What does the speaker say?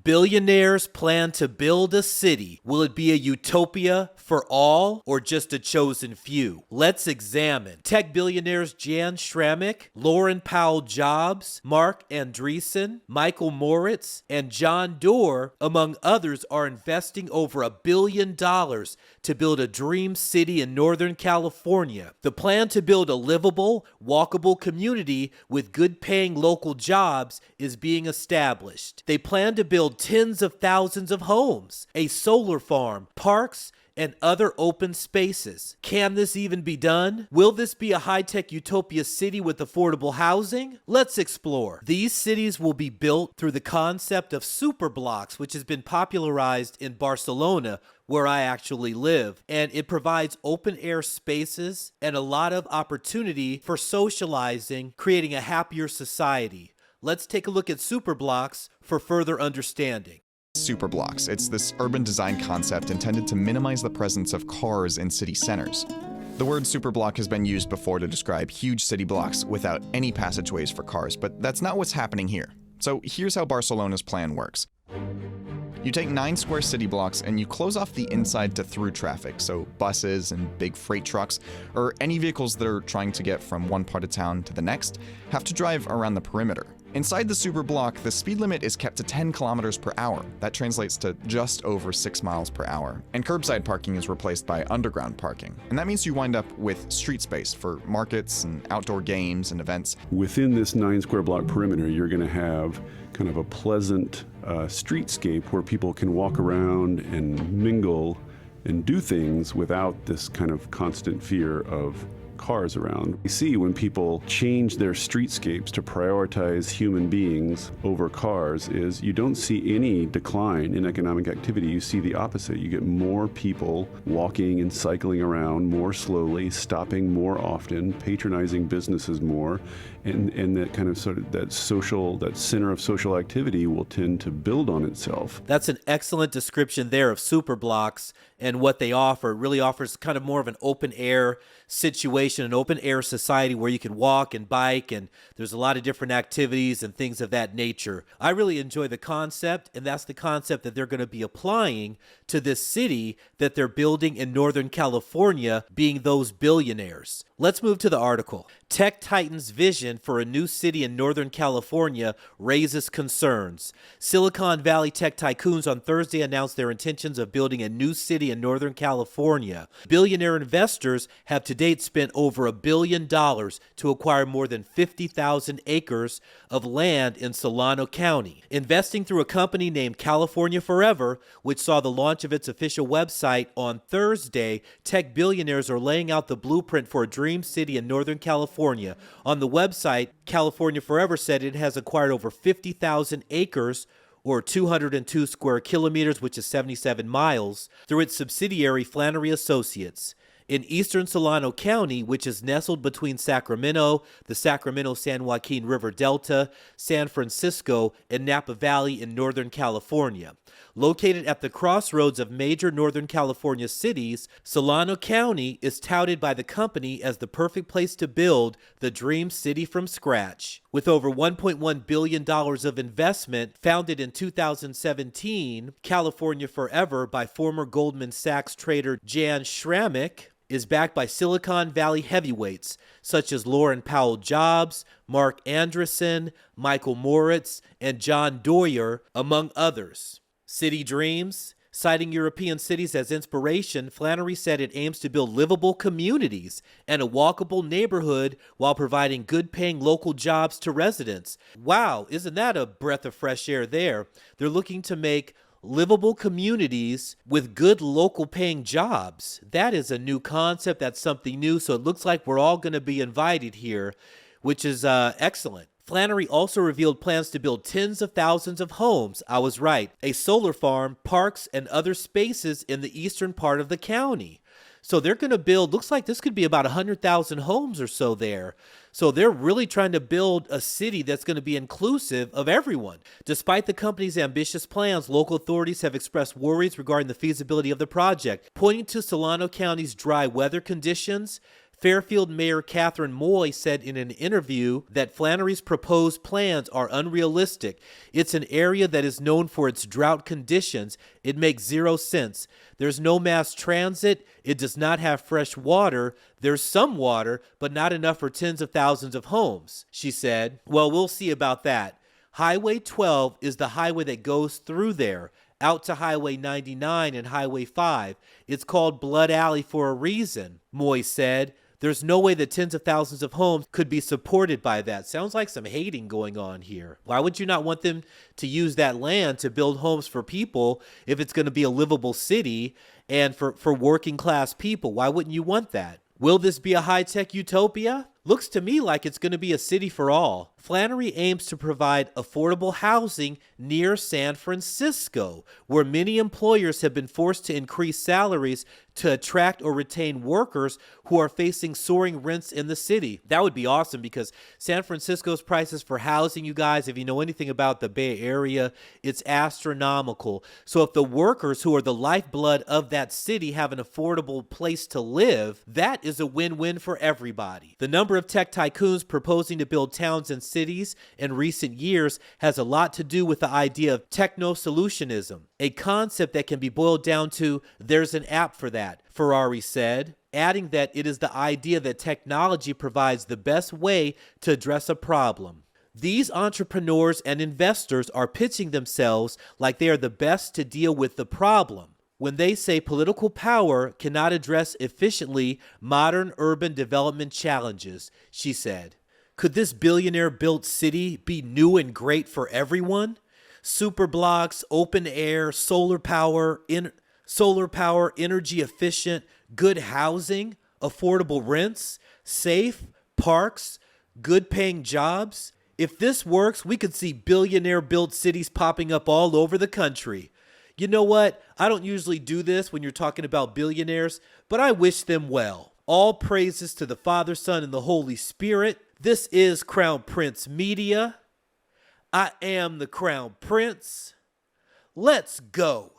Billionaires plan to build a city. Will it be a utopia for all or just a chosen few? Let's examine. Tech billionaires Jan Schramik, Lauren Powell Jobs, Mark Andreessen, Michael Moritz, and John Doerr, among others, are investing over $1 billion to build a dream city in Northern California. The plan to build a livable, walkable community with good-paying local jobs is being established. They plan to build tens of thousands of homes, a solar farm, parks, and other open spaces. Can this even be done? Will this be a high-tech utopia city with affordable housing? Let's explore. These cities will be built through the concept of superblocks, which has been popularized in Barcelona, where I actually live, and it provides open-air spaces and a lot of opportunity for socializing, creating a happier society. Let's take a look at superblocks for further understanding. Superblocks. It's this urban design concept intended to minimize the presence of cars in city centers. The word superblock has been used before to describe huge city blocks without any passageways for cars, but that's not what's happening here. So here's how Barcelona's plan works. You take 9 square city blocks and you close off the inside to through traffic, so buses and big freight trucks, or any vehicles that are trying to get from one part of town to the next, have to drive around the perimeter. Inside the superblock, the speed limit is kept to 10 kilometers per hour. That translates to just over 6 miles per hour. And curbside parking is replaced by underground parking. And that means you wind up with street space for markets and outdoor games and events. Within this 9 square block perimeter, you're going to have kind of a pleasant streetscape where people can walk around and mingle and do things without this kind of constant fear of cars around. We see when people change their streetscapes to prioritize human beings over cars is you don't see any decline in economic activity. You see the opposite. You get more people walking and cycling around more slowly, stopping more often, patronizing businesses more, and that kind of sort of that center of social activity will tend to build on itself. That's an excellent description there of superblocks and what they offer. It really offers kind of more of an open air situation, an open air society where you can walk and bike, and there's a lot of different activities and things of that nature. I really enjoy the concept, and that's the concept that they're going to be applying to this city that they're building in Northern California, being those billionaires. Let's move to the article. Tech Titans' vision for a new city in Northern California raises concerns. Silicon Valley tech tycoons on Thursday announced their intentions of building a new city in Northern California. Billionaire investors have to date spent over $1 billion to acquire more than 50,000 acres of land in Solano County. Investing through a company named California Forever, which saw the launch of its official website on Thursday, tech billionaires are laying out the blueprint for a dream city in Northern California. On the website, California Forever said it has acquired over 50,000 acres, or 202 square kilometers, which is 77 miles, through its subsidiary Flannery Associates. In eastern Solano County, which is nestled between Sacramento, the Sacramento-San Joaquin River Delta, San Francisco, and Napa Valley in Northern California. Located at the crossroads of major Northern California cities, Solano County is touted by the company as the perfect place to build the dream city from scratch. With over $1.1 billion of investment founded in 2017, California Forever by former Goldman Sachs trader Jan Schramik is backed by Silicon Valley heavyweights such as Lauren Powell Jobs, Mark Andreessen, Michael Moritz, and John Doerr, among others. City Dreams. Citing European cities as inspiration, Flannery said it aims to build livable communities and a walkable neighborhood while providing good-paying local jobs to residents. Wow, isn't that a breath of fresh air there? They're looking to make livable communities with good local paying jobs. That is a new concept. That's something new. So it looks like we're all going to be invited here, which is excellent. Flannery also revealed plans to build tens of thousands of homes. I was right. A solar farm, parks, and other spaces in the eastern part of the county. So they're going to build, looks like this could be about 100,000 homes or so there. So they're really trying to build a city that's going to be inclusive of everyone. Despite the company's ambitious plans, local authorities have expressed worries regarding the feasibility of the project, pointing to Solano County's dry weather conditions, Fairfield Mayor Catherine Moy said in an interview that Flannery's proposed plans are unrealistic. It's an area that is known for its drought conditions. It makes zero sense. There's no mass transit. It does not have fresh water. There's some water, but not enough for tens of thousands of homes, she said. Well, we'll see about that. Highway 12 is the highway that goes through there, out to Highway 99 and Highway 5. It's called Blood Alley for a reason, Moy said. There's no way that tens of thousands of homes could be supported by that. Sounds like some hating going on here. Why would you not want them to use that land to build homes for people if it's going to be a livable city and for working class people? Why wouldn't you want that? Will this be a high-tech utopia? Looks to me like it's going to be a city for all. Flannery aims to provide affordable housing near San Francisco, where many employers have been forced to increase salaries to attract or retain workers who are facing soaring rents in the city. That would be awesome because San Francisco's prices for housing, you guys, if you know anything about the Bay Area, it's astronomical. So if the workers who are the lifeblood of that city have an affordable place to live, that is a win-win for everybody. The number of tech tycoons proposing to build towns and cities in recent years has a lot to do with the idea of techno-solutionism, a concept that can be boiled down to there's an app for that, Ferrari said, adding that it is the idea that technology provides the best way to address a problem. These entrepreneurs and investors are pitching themselves like they are the best to deal with the problem when they say political power cannot address efficiently modern urban development challenges, she said. Could this billionaire-built city be new and great for everyone? Super blocks, open air, solar power, energy efficient, good housing, affordable rents, safe, parks, good paying jobs. If this works, we could see billionaire-built cities popping up all over the country. You know what? I don't usually do this when you're talking about billionaires, but I wish them well. All praises to the Father, Son, and the Holy Spirit. This is Crown Prince Media. I am the Crown Prince. Let's go.